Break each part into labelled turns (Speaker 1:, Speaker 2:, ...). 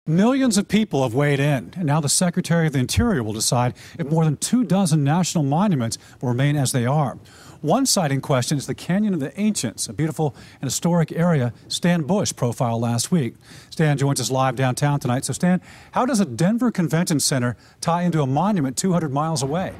Speaker 1: Millions of people have weighed in, and now the Secretary of the Interior will decide if more than 24 national monuments will remain as they are. One site in question is the Canyon of the Ancients, a beautiful and historic area Stan Bush profiled last week. Stan joins us live downtown tonight. So Stan, how does a Denver Convention Center tie into a monument 200 miles away?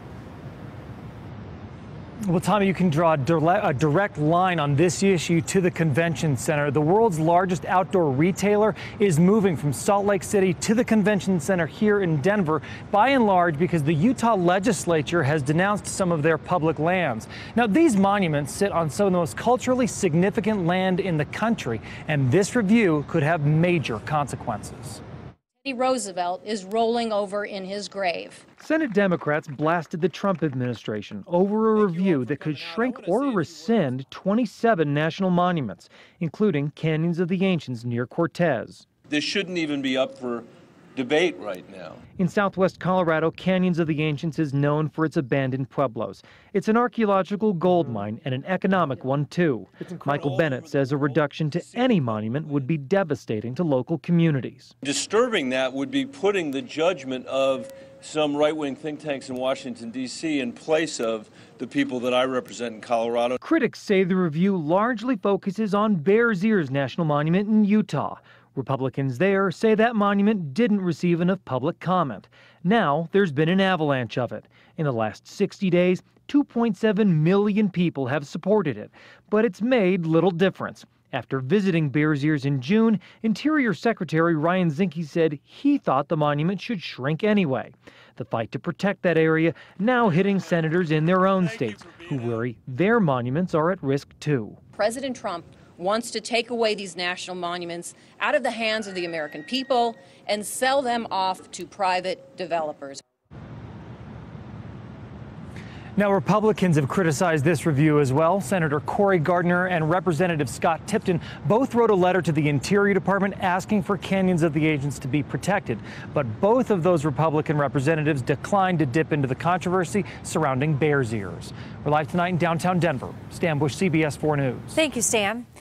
Speaker 2: Well, Tommy, you can draw a direct line on this issue to the convention center. The world's largest outdoor retailer is moving from Salt Lake City to the convention center here in Denver, by and large because the Utah legislature has denounced some of their public lands. Now, these monuments sit on some of the most culturally significant land in the country, and this review could have major consequences.
Speaker 3: Teddy Roosevelt is rolling over in his grave.
Speaker 2: Senate Democrats blasted the Trump administration over a review that could shrink or rescind 27 national monuments, including Canyons of the Ancients near Cortez.
Speaker 4: This shouldn't even be up for debate right now.
Speaker 2: In southwest Colorado, Canyons of the Ancients is known for its abandoned pueblos. It's an archaeological gold mine and an economic one, too. Michael Bennett says a reduction to any monument would be devastating to local communities.
Speaker 4: Disturbing that would be putting the judgment of some right-wing think tanks in Washington, D.C. in place of the people that I represent in Colorado.
Speaker 2: Critics say the review largely focuses on Bears Ears National Monument in Utah. Republicans there say that monument didn't receive enough public comment. Now there's been an avalanche of it. In the last 60 days, 2.7 million people have supported it, but it's made little difference. After visiting Bears Ears in June, Interior Secretary Ryan Zinke said he thought the monument should shrink anyway. The fight to protect that area now hitting senators in their own states who worry their monuments are at risk too.
Speaker 3: President Trump wants to take away these national monuments out of the hands of the American people and sell them off to private developers.
Speaker 2: Now, Republicans have criticized this review as well. Senator Cory Gardner and Representative Scott Tipton both wrote a letter to the Interior Department asking for Canyons of the Ancients to be protected. But both of those Republican representatives declined to dip into the controversy surrounding Bears Ears. We're live tonight in downtown Denver. Stan Bush, CBS 4 News.
Speaker 5: Thank you, Stan.